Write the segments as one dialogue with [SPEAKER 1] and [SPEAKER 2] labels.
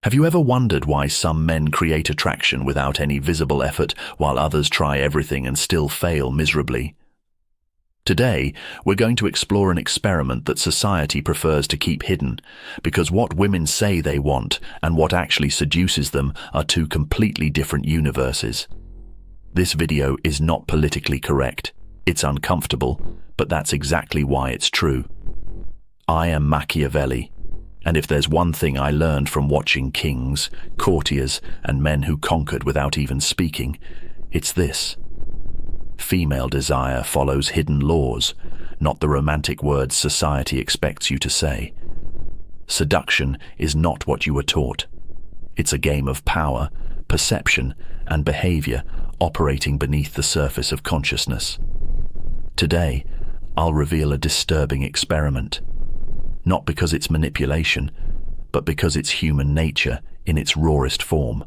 [SPEAKER 1] Have you ever wondered why some men create attraction without any visible effort, while others try everything and still fail miserably? Today, we're going to explore an experiment that society prefers to keep hidden, because what women say they want and what actually seduces them are two completely different universes. This video is not politically correct. It's uncomfortable, but that's exactly why it's true. I am Machiavelli. And if there's one thing I learned from watching kings, courtiers, and men who conquered without even speaking, it's this. Female desire follows hidden laws, not the romantic words society expects you to say. Seduction is not what you were taught. It's a game of power, perception, and behavior operating beneath the surface of consciousness. Today, I'll reveal a disturbing experiment. Not because it's manipulation, but because it's human nature in its rawest form.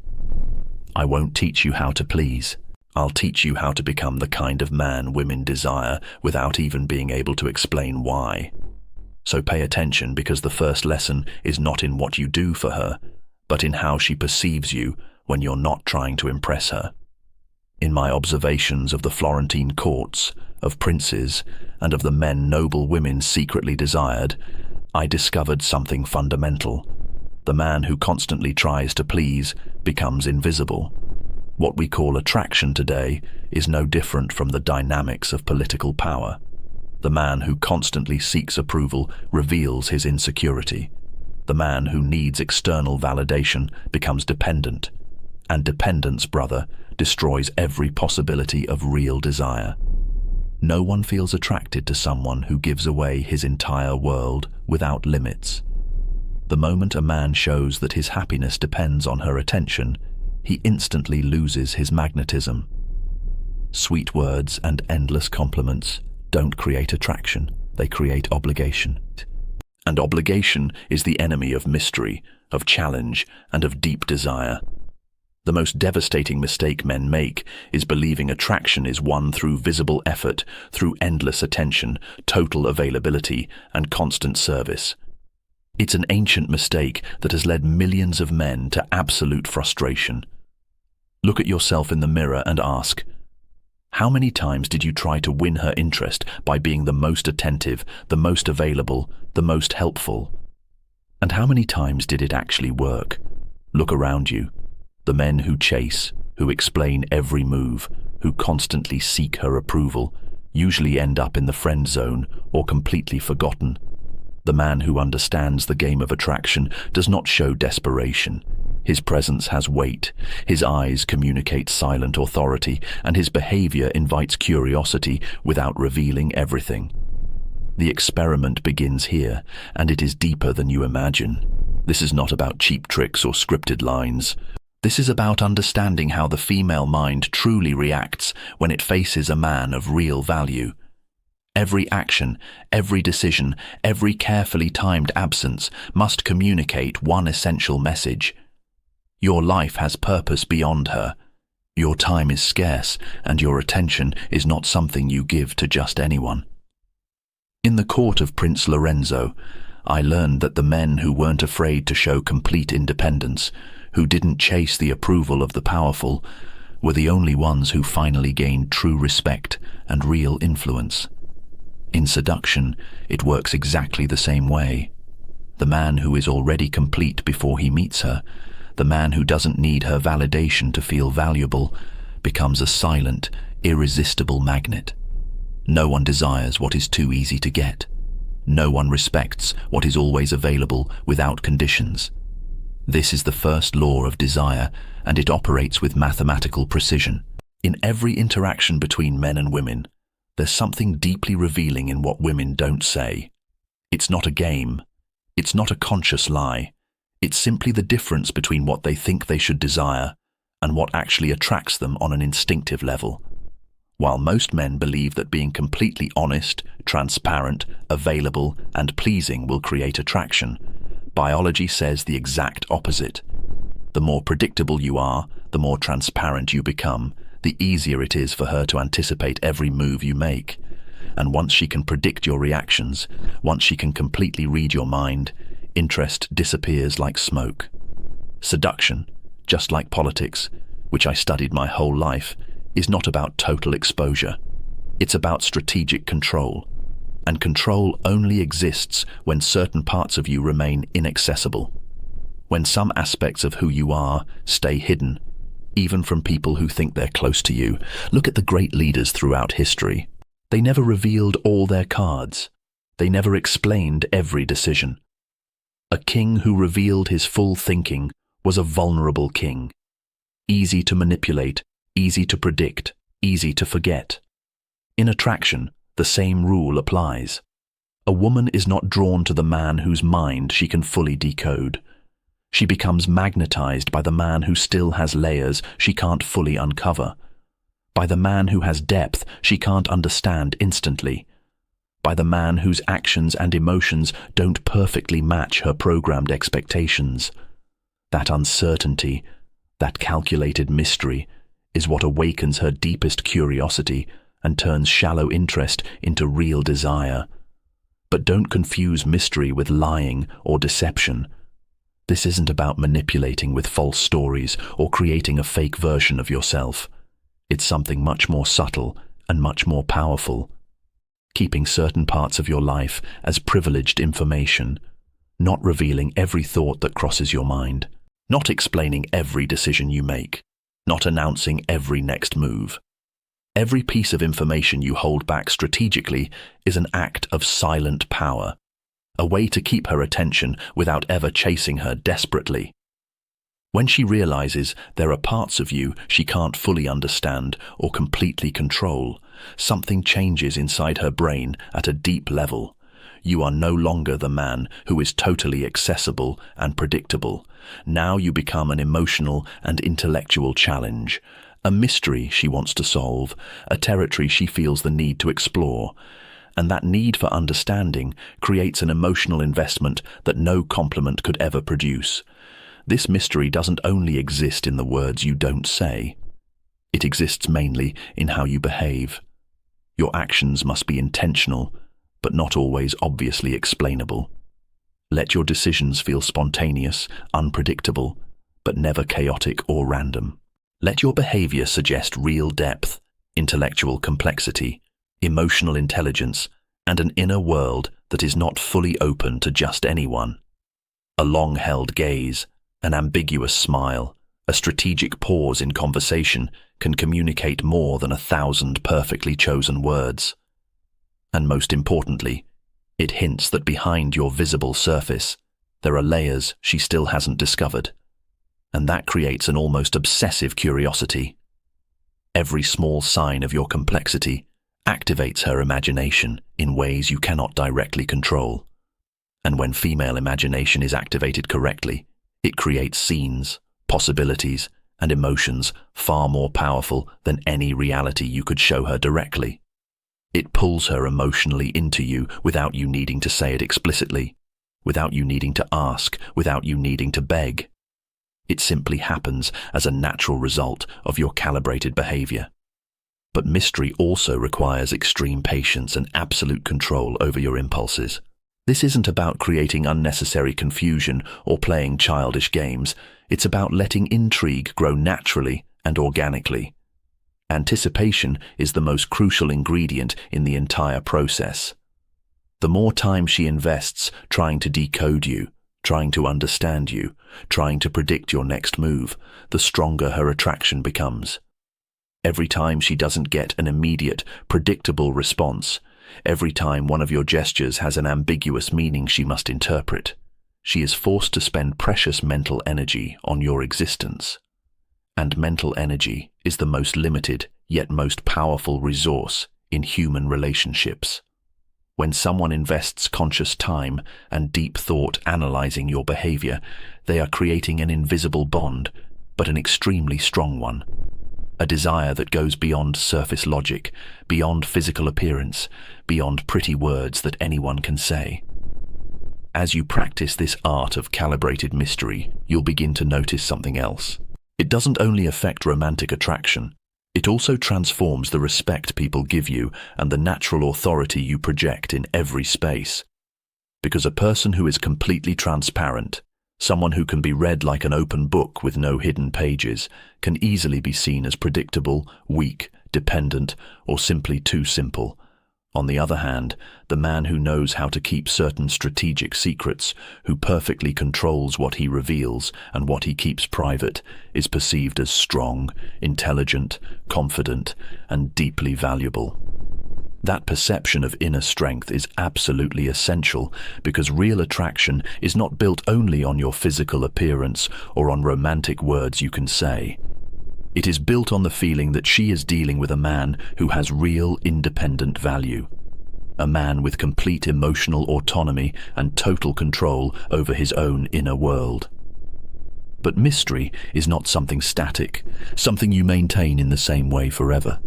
[SPEAKER 1] I won't teach you how to please. I'll teach you how to become the kind of man women desire without even being able to explain why. So pay attention, because the first lesson is not in what you do for her, but in how she perceives you when you're not trying to impress her. In my observations of the Florentine courts, of princes, and of the men noble women secretly desired, I discovered something fundamental. The man who constantly tries to please becomes invisible. What we call attraction today is no different from the dynamics of political power. The man who constantly seeks approval reveals his insecurity. The man who needs external validation becomes dependent. And dependence, brother, destroys every possibility of real desire. No one feels attracted to someone who gives away his entire world without limits. The moment a man shows that his happiness depends on her attention, he instantly loses his magnetism. Sweet words and endless compliments don't create attraction, they create obligation. And obligation is the enemy of mystery, of challenge, and of deep desire. The most devastating mistake men make is believing attraction is won through visible effort, through endless attention, total availability, and constant service. It's an ancient mistake that has led millions of men to absolute frustration. Look at yourself in the mirror and ask, how many times did you try to win her interest by being the most attentive, the most available, the most helpful? And how many times did it actually work? Look around you. The men who chase, who explain every move, who constantly seek her approval, usually end up in the friend zone or completely forgotten. The man who understands the game of attraction does not show desperation. His presence has weight, his eyes communicate silent authority, and his behavior invites curiosity without revealing everything. The experiment begins here, and it is deeper than you imagine. This is not about cheap tricks or scripted lines. This is about understanding how the female mind truly reacts when it faces a man of real value. Every action, every decision, every carefully timed absence must communicate one essential message. Your life has purpose beyond her. Your time is scarce, and your attention is not something you give to just anyone. In the court of Prince Lorenzo, I learned that the men who weren't afraid to show complete independence, who didn't chase the approval of the powerful, were the only ones who finally gained true respect and real influence. In seduction, it works exactly the same way. The man who is already complete before he meets her, the man who doesn't need her validation to feel valuable, becomes a silent, irresistible magnet. No one desires what is too easy to get. No one respects what is always available without conditions. This is the first law of desire, and it operates with mathematical precision. In every interaction between men and women, there's something deeply revealing in what women don't say. It's not a game. It's not a conscious lie. It's simply the difference between what they think they should desire and what actually attracts them on an instinctive level. While most men believe that being completely honest, transparent, available, and pleasing will create attraction, biology says the exact opposite. The more predictable you are, the more transparent you become, the easier it is for her to anticipate every move you make. And once she can predict your reactions, once she can completely read your mind, interest disappears like smoke. Seduction, just like politics, which I studied my whole life, is not about total exposure. It's about strategic control. And control only exists when certain parts of you remain inaccessible. When some aspects of who you are stay hidden, even from people who think they're close to you. Look at the great leaders throughout history. They never revealed all their cards. They never explained every decision. A king who revealed his full thinking was a vulnerable king. Easy to manipulate, easy to predict, easy to forget. In attraction, the same rule applies. A woman is not drawn to the man whose mind she can fully decode. She becomes magnetized by the man who still has layers she can't fully uncover, by the man who has depth she can't understand instantly, by the man whose actions and emotions don't perfectly match her programmed expectations. That uncertainty, that calculated mystery, is what awakens her deepest curiosity and turns shallow interest into real desire. But don't confuse mystery with lying or deception. This isn't about manipulating with false stories or creating a fake version of yourself. It's something much more subtle and much more powerful. Keeping certain parts of your life as privileged information, not revealing every thought that crosses your mind, not explaining every decision you make, not announcing every next move. Every piece of information you hold back strategically is an act of silent power, a way to keep her attention without ever chasing her desperately. When she realizes there are parts of you she can't fully understand or completely control, something changes inside her brain at a deep level. You are no longer the man who is totally accessible and predictable. Now you become an emotional and intellectual challenge, a mystery she wants to solve, a territory she feels the need to explore. And that need for understanding creates an emotional investment that no compliment could ever produce. This mystery doesn't only exist in the words you don't say. It exists mainly in how you behave. Your actions must be intentional, but not always obviously explainable. Let your decisions feel spontaneous, unpredictable, but never chaotic or random. Let your behavior suggest real depth, intellectual complexity, emotional intelligence, and an inner world that is not fully open to just anyone. A long-held gaze, an ambiguous smile, a strategic pause in conversation can communicate more than 1,000 perfectly chosen words. And most importantly, it hints that behind your visible surface, there are layers she still hasn't discovered. And that creates an almost obsessive curiosity. Every small sign of your complexity activates her imagination in ways you cannot directly control. And when female imagination is activated correctly, it creates scenes, possibilities, and emotions far more powerful than any reality you could show her directly. It pulls her emotionally into you without you needing to say it explicitly, without you needing to ask, without you needing to beg. It simply happens as a natural result of your calibrated behavior. But mystery also requires extreme patience and absolute control over your impulses. This isn't about creating unnecessary confusion or playing childish games. It's about letting intrigue grow naturally and organically. Anticipation is the most crucial ingredient in the entire process. The more time she invests trying to decode you, trying to understand you, trying to predict your next move, the stronger her attraction becomes. Every time she doesn't get an immediate, predictable response, every time one of your gestures has an ambiguous meaning she must interpret, she is forced to spend precious mental energy on your existence. And mental energy is the most limited yet most powerful resource in human relationships. When someone invests conscious time and deep thought analyzing your behavior, they are creating an invisible bond, but an extremely strong one. A desire that goes beyond surface logic, beyond physical appearance, beyond pretty words that anyone can say. As you practice this art of calibrated mystery, you'll begin to notice something else. It doesn't only affect romantic attraction, it also transforms the respect people give you and the natural authority you project in every space. Because a person who is completely transparent, Someone who can be read like an open book with no hidden pages can easily be seen as predictable, weak, dependent, or simply too simple. On the other hand, the man who knows how to keep certain strategic secrets, who perfectly controls what he reveals and what he keeps private, is perceived as strong, intelligent, confident, and deeply valuable. That perception of inner strength is absolutely essential because real attraction is not built only on your physical appearance or on romantic words you can say. It is built on the feeling that she is dealing with a man who has real independent value. A man with complete emotional autonomy and total control over his own inner world. But mystery is not something static, something you maintain in the same way forever.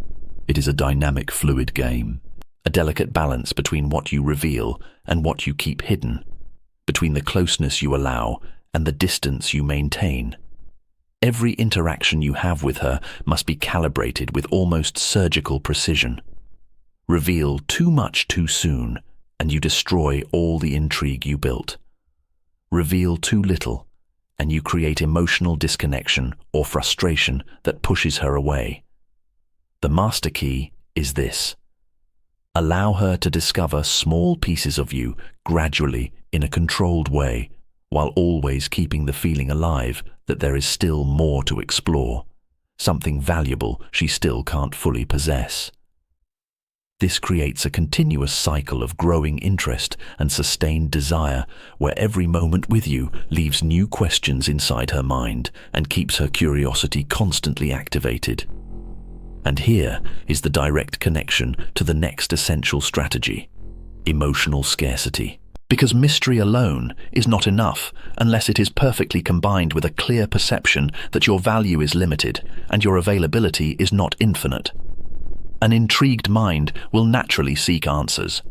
[SPEAKER 1] It is a dynamic, fluid game, a delicate balance between what you reveal and what you keep hidden, between the closeness you allow and the distance you maintain. Every interaction you have with her must be calibrated with almost surgical precision. Reveal too much too soon, and you destroy all the intrigue you built. Reveal too little, and you create emotional disconnection or frustration that pushes her away. The master key is this: allow her to discover small pieces of you gradually in a controlled way, while always keeping the feeling alive that there is still more to explore, something valuable she still can't fully possess. This creates a continuous cycle of growing interest and sustained desire, where every moment with you leaves new questions inside her mind and keeps her curiosity constantly activated. And here is the direct connection to the next essential strategy: emotional scarcity. Because mystery alone is not enough unless it is perfectly combined with a clear perception that your value is limited and your availability is not infinite. An intrigued mind will naturally seek answers.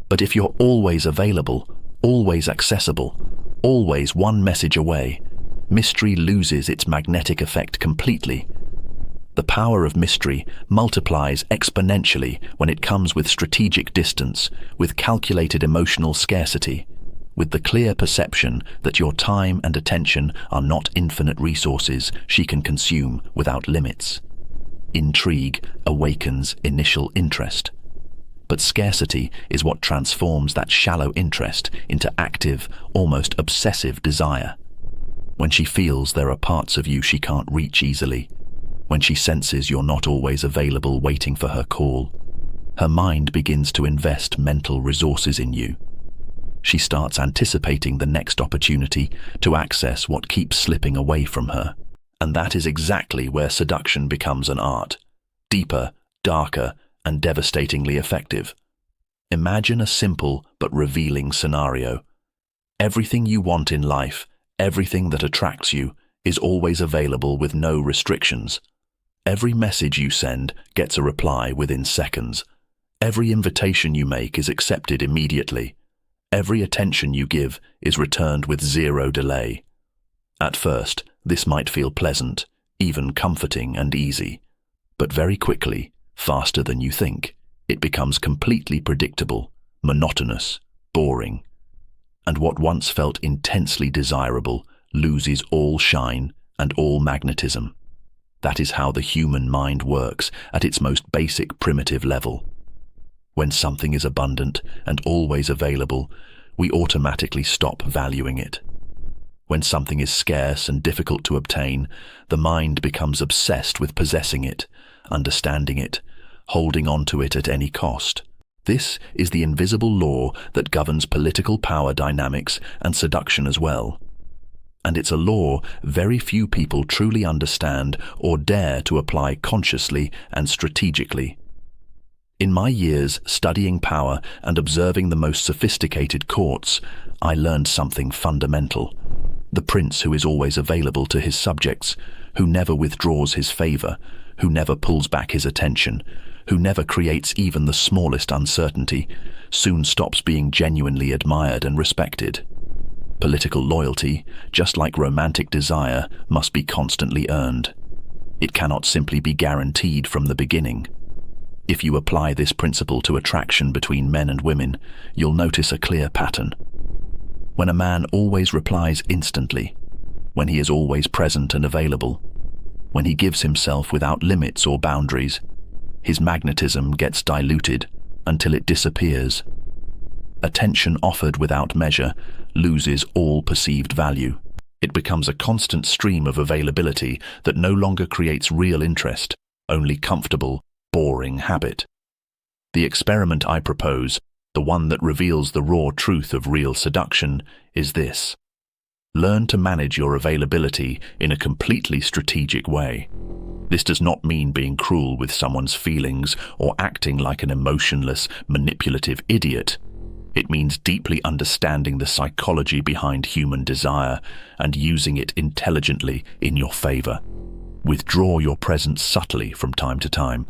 [SPEAKER 1] But if you're always available, always accessible, always one message away, mystery loses its magnetic effect completely. The power of mystery multiplies exponentially when it comes with strategic distance, with calculated emotional scarcity, with the clear perception that your time and attention are not infinite resources she can consume without limits. Intrigue awakens initial interest. But scarcity is what transforms that shallow interest into active, almost obsessive desire. When she feels there are parts of you she can't reach easily, when she senses you're not always available waiting for her call, her mind begins to invest mental resources in you. She starts anticipating the next opportunity to access what keeps slipping away from her. And that is exactly where seduction becomes an art. Deeper, darker, and devastatingly effective. Imagine a simple but revealing scenario. Everything you want in life, everything that attracts you, is always available with no restrictions. Every message you send gets a reply within seconds. Every invitation you make is accepted immediately. Every attention you give is returned with zero delay. At first, this might feel pleasant, even comforting and easy. But very quickly, faster than you think, it becomes completely predictable, monotonous, boring. And what once felt intensely desirable loses all shine and all magnetism. That is how the human mind works at its most basic primitive level. When something is abundant and always available, we automatically stop valuing it. When something is scarce and difficult to obtain, the mind becomes obsessed with possessing it, understanding it, holding on to it at any cost. This is the invisible law that governs political power dynamics and seduction as well. And it's a law very few people truly understand or dare to apply consciously and strategically. In my years studying power and observing the most sophisticated courts, I learned something fundamental. The prince who is always available to his subjects, who never withdraws his favor, who never pulls back his attention, who never creates even the smallest uncertainty, soon stops being genuinely admired and respected. Political loyalty, just like romantic desire, must be constantly earned. It cannot simply be guaranteed from the beginning. If you apply this principle to attraction between men and women, you'll notice a clear pattern. When a man always replies instantly, when he is always present and available, when he gives himself without limits or boundaries, his magnetism gets diluted until it disappears. Attention offered without measure loses all perceived value. It becomes a constant stream of availability that no longer creates real interest, only comfortable, boring habit. The experiment I propose, the one that reveals the raw truth of real seduction, is this. Learn to manage your availability in a completely strategic way. This does not mean being cruel with someone's feelings or acting like an emotionless, manipulative idiot. It means deeply understanding the psychology behind human desire and using it intelligently in your favor. Withdraw your presence subtly from time to time.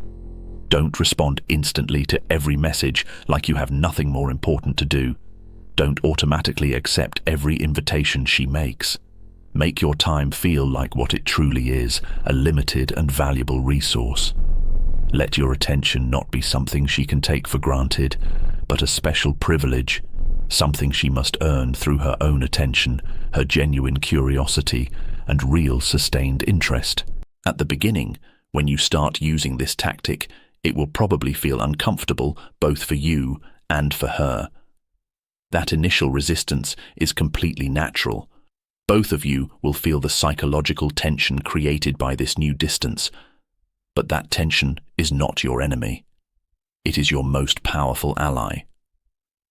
[SPEAKER 1] Don't respond instantly to every message like you have nothing more important to do. Don't automatically accept every invitation she makes. Make your time feel like what it truly is, a limited and valuable resource. Let your attention not be something she can take for granted, but a special privilege, something she must earn through her own attention, her genuine curiosity, and real sustained interest. At the beginning, when you start using this tactic, it will probably feel uncomfortable both for you and for her. That initial resistance is completely natural. Both of you will feel the psychological tension created by this new distance, but that tension is not your enemy. It is your most powerful ally.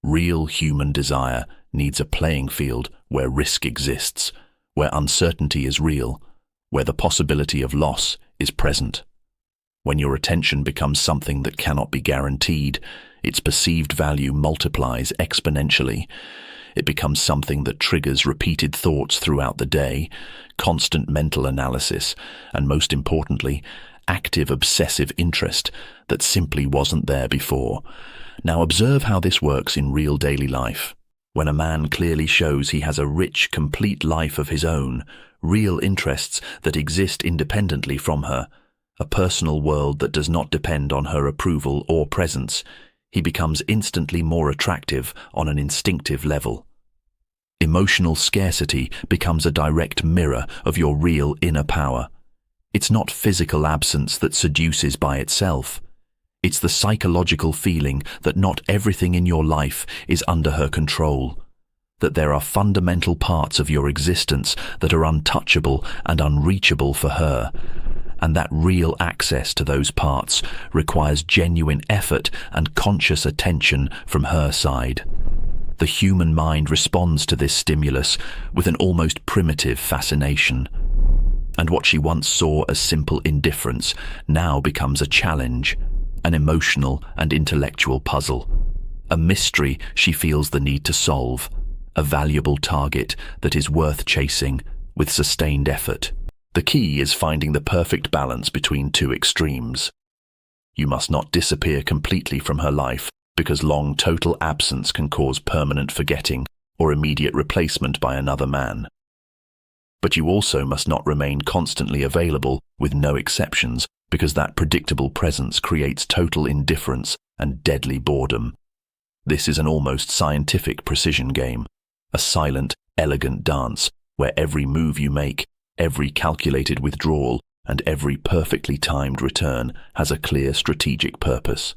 [SPEAKER 1] Real human desire needs a playing field where risk exists, where uncertainty is real, where the possibility of loss is present. When your attention becomes something that cannot be guaranteed, its perceived value multiplies exponentially. It becomes something that triggers repeated thoughts throughout the day, constant mental analysis, and most importantly, active obsessive interest that simply wasn't there before. Now observe how this works in real daily life. When a man clearly shows he has a rich, complete life of his own, real interests that exist independently from her, a personal world that does not depend on her approval or presence, he becomes instantly more attractive on an instinctive level. Emotional scarcity becomes a direct mirror of your real inner power. It's not physical absence that seduces by itself. It's the psychological feeling that not everything in your life is under her control, that there are fundamental parts of your existence that are untouchable and unreachable for her, and that real access to those parts requires genuine effort and conscious attention from her side. The human mind responds to this stimulus with an almost primitive fascination. And what she once saw as simple indifference now becomes a challenge, an emotional and intellectual puzzle, a mystery she feels the need to solve, a valuable target that is worth chasing with sustained effort. The key is finding the perfect balance between two extremes. You must not disappear completely from her life, because long total absence can cause permanent forgetting or immediate replacement by another man. But you also must not remain constantly available with no exceptions, because that predictable presence creates total indifference and deadly boredom. This is an almost scientific precision game, a silent, elegant dance where every move you make, every calculated withdrawal, and every perfectly timed return has a clear strategic purpose.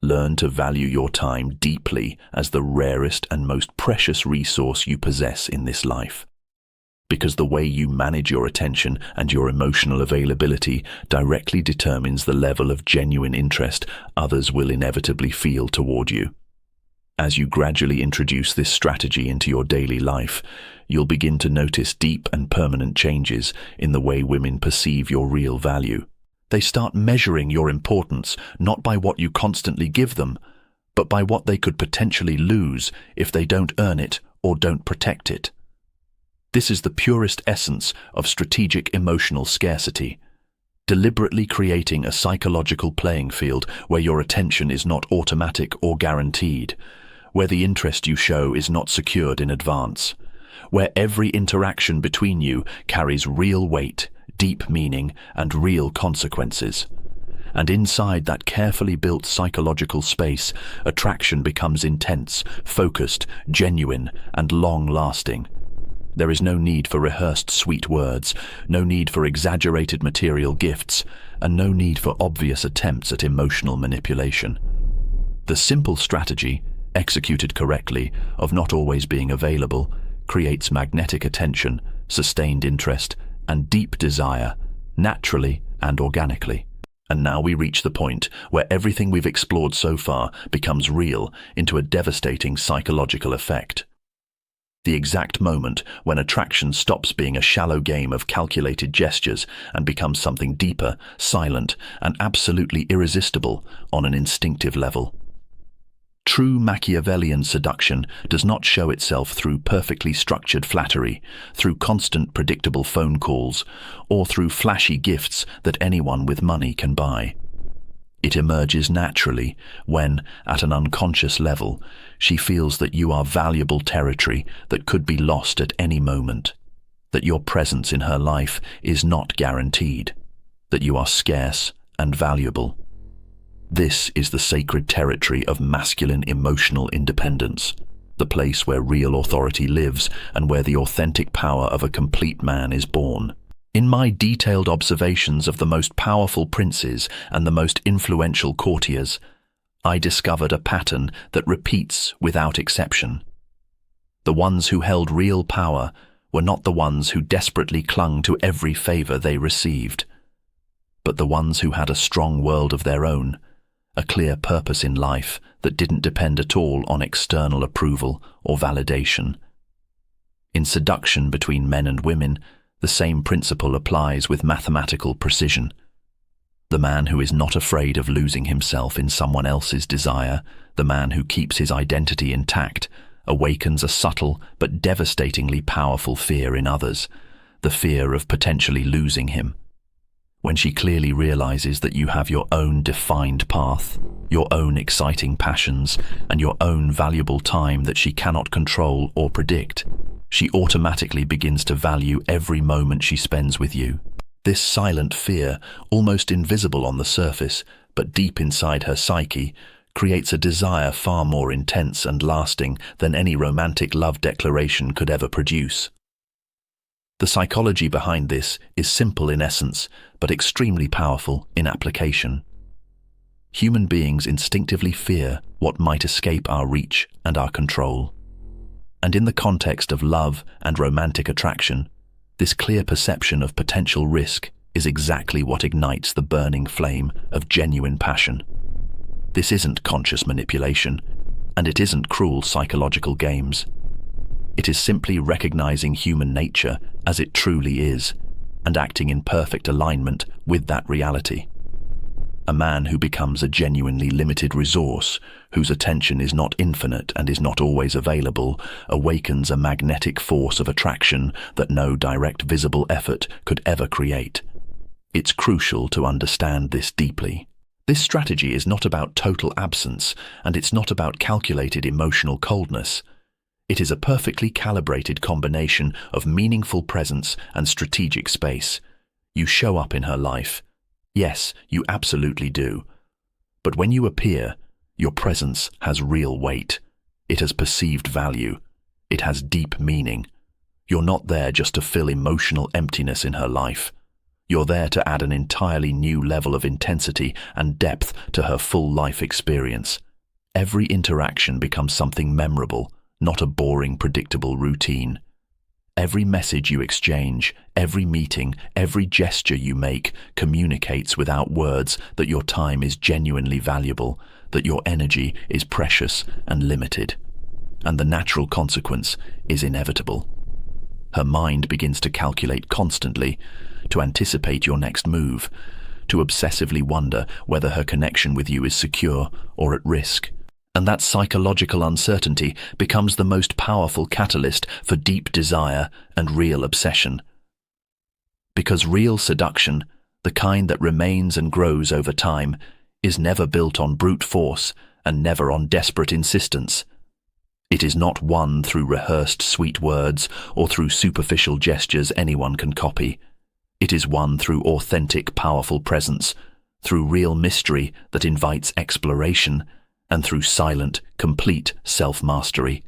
[SPEAKER 1] Learn to value your time deeply as the rarest and most precious resource you possess in this life. Because the way you manage your attention and your emotional availability directly determines the level of genuine interest others will inevitably feel toward you. As you gradually introduce this strategy into your daily life, you'll begin to notice deep and permanent changes in the way women perceive your real value. They start measuring your importance not by what you constantly give them, but by what they could potentially lose if they don't earn it or don't protect it. This is the purest essence of strategic emotional scarcity, deliberately creating a psychological playing field where your attention is not automatic or guaranteed, where the interest you show is not secured in advance, where every interaction between you carries real weight, deep meaning, and real consequences. And inside that carefully built psychological space, attraction becomes intense, focused, genuine, and long-lasting. There is no need for rehearsed sweet words, no need for exaggerated material gifts, and no need for obvious attempts at emotional manipulation. The simple strategy, executed correctly, of not always being available, creates magnetic attention, sustained interest, and deep desire, naturally and organically. And now we reach the point where everything we've explored so far becomes real into a devastating psychological effect. The exact moment when attraction stops being a shallow game of calculated gestures and becomes something deeper, silent, and absolutely irresistible on an instinctive level. True Machiavellian seduction does not show itself through perfectly structured flattery, through constant predictable phone calls, or through flashy gifts that anyone with money can buy. It emerges naturally when, at an unconscious level, she feels that you are valuable territory that could be lost at any moment, that your presence in her life is not guaranteed, that you are scarce and valuable. This is the sacred territory of masculine emotional independence, the place where real authority lives and where the authentic power of a complete man is born. In my detailed observations of the most powerful princes and the most influential courtiers, I discovered a pattern that repeats without exception. The ones who held real power were not the ones who desperately clung to every favor they received, but the ones who had a strong world of their own, a clear purpose in life that didn't depend at all on external approval or validation. In seduction between men and women, the same principle applies with mathematical precision. The man who is not afraid of losing himself in someone else's desire, the man who keeps his identity intact, awakens a subtle but devastatingly powerful fear in others, the fear of potentially losing him. When she clearly realizes that you have your own defined path, your own exciting passions, and your own valuable time that she cannot control or predict, she automatically begins to value every moment she spends with you. This silent fear, almost invisible on the surface, but deep inside her psyche, creates a desire far more intense and lasting than any romantic love declaration could ever produce. The psychology behind this is simple in essence, but extremely powerful in application. Human beings instinctively fear what might escape our reach and our control. And in the context of love and romantic attraction, this clear perception of potential risk is exactly what ignites the burning flame of genuine passion. This isn't conscious manipulation, and it isn't cruel psychological games. It is simply recognizing human nature as it truly is, and acting in perfect alignment with that reality. A man who becomes a genuinely limited resource, whose attention is not infinite and is not always available, awakens a magnetic force of attraction that no direct visible effort could ever create. It's crucial to understand this deeply. This strategy is not about total absence, and it's not about calculated emotional coldness. It is a perfectly calibrated combination of meaningful presence and strategic space. You show up in her life. Yes, you absolutely do. But when you appear, your presence has real weight. It has perceived value. It has deep meaning. You're not there just to fill emotional emptiness in her life. You're there to add an entirely new level of intensity and depth to her full life experience. Every interaction becomes something memorable, not a boring, predictable routine. Every message you exchange, every meeting, every gesture you make communicates without words that your time is genuinely valuable, that your energy is precious and limited. And the natural consequence is inevitable. Her mind begins to calculate constantly, to anticipate your next move, to obsessively wonder whether her connection with you is secure or at risk. And that psychological uncertainty becomes the most powerful catalyst for deep desire and real obsession. Because real seduction, the kind that remains and grows over time, is never built on brute force and never on desperate insistence. It is not won through rehearsed sweet words or through superficial gestures anyone can copy. It is won through authentic, powerful presence, through real mystery that invites exploration, and through silent, complete self-mastery.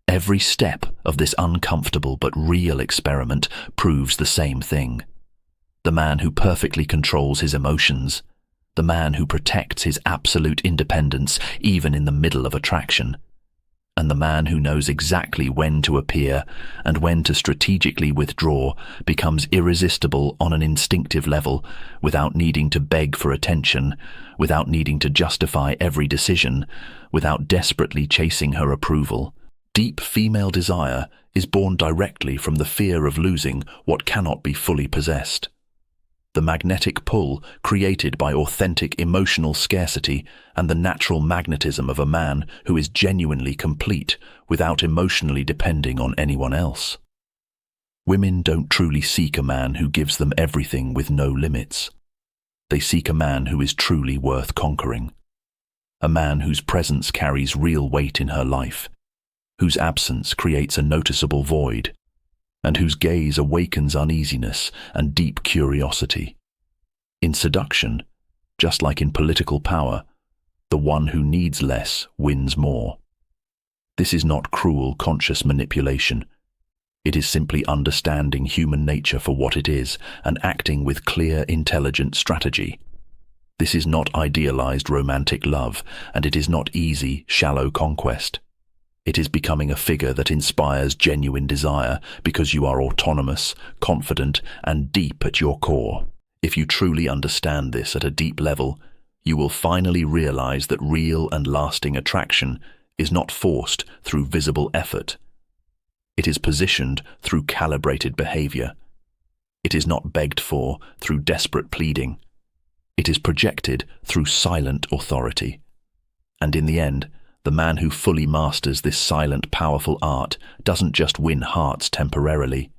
[SPEAKER 1] Every step of this uncomfortable but real experiment proves the same thing. The man who perfectly controls his emotions, the man who protects his absolute independence even in the middle of attraction, and the man who knows exactly when to appear and when to strategically withdraw becomes irresistible on an instinctive level, without needing to beg for attention, without needing to justify every decision, without desperately chasing her approval. Deep female desire is born directly from the fear of losing what cannot be fully possessed. The magnetic pull created by authentic emotional scarcity and the natural magnetism of a man who is genuinely complete without emotionally depending on anyone else. Women don't truly seek a man who gives them everything with no limits. They seek a man who is truly worth conquering. A man whose presence carries real weight in her life, whose absence creates a noticeable void, and whose gaze awakens uneasiness and deep curiosity. In seduction, just like in political power, the one who needs less wins more. This is not cruel, conscious manipulation. It is simply understanding human nature for what it is and acting with clear, intelligent strategy. This is not idealized romantic love, and it is not easy, shallow conquest. It is becoming a figure that inspires genuine desire because you are autonomous, confident, and deep at your core. If you truly understand this at a deep level, you will finally realize that real and lasting attraction is not forced through visible effort. It is positioned through calibrated behavior. It is not begged for through desperate pleading. It is projected through silent authority. And in the end, the man who fully masters this silent, powerful art doesn't just win hearts temporarily.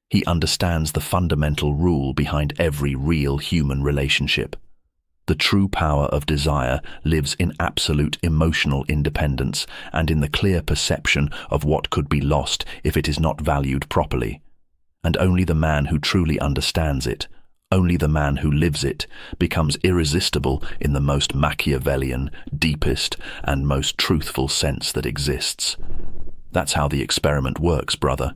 [SPEAKER 1] He understands the fundamental rule behind every real human relationship. The true power of desire lives in absolute emotional independence and in the clear perception of what could be lost if it is not valued properly. And only the man who truly understands it, only the man who lives it, becomes irresistible in the most Machiavellian, deepest, and most truthful sense that exists. That's how the experiment works, brother.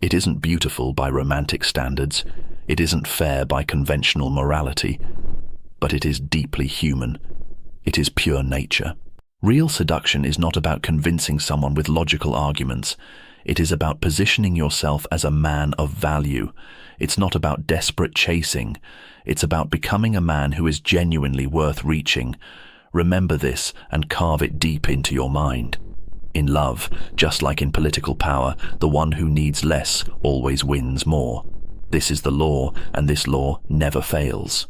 [SPEAKER 1] It isn't beautiful by romantic standards. It isn't fair by conventional morality. But it is deeply human. It is pure nature. Real seduction is not about convincing someone with logical arguments. It is about positioning yourself as a man of value. It's not about desperate chasing. It's about becoming a man who is genuinely worth reaching. Remember this and carve it deep into your mind. In love, just like in political power, the one who needs less always wins more. This is the law, and this law never fails.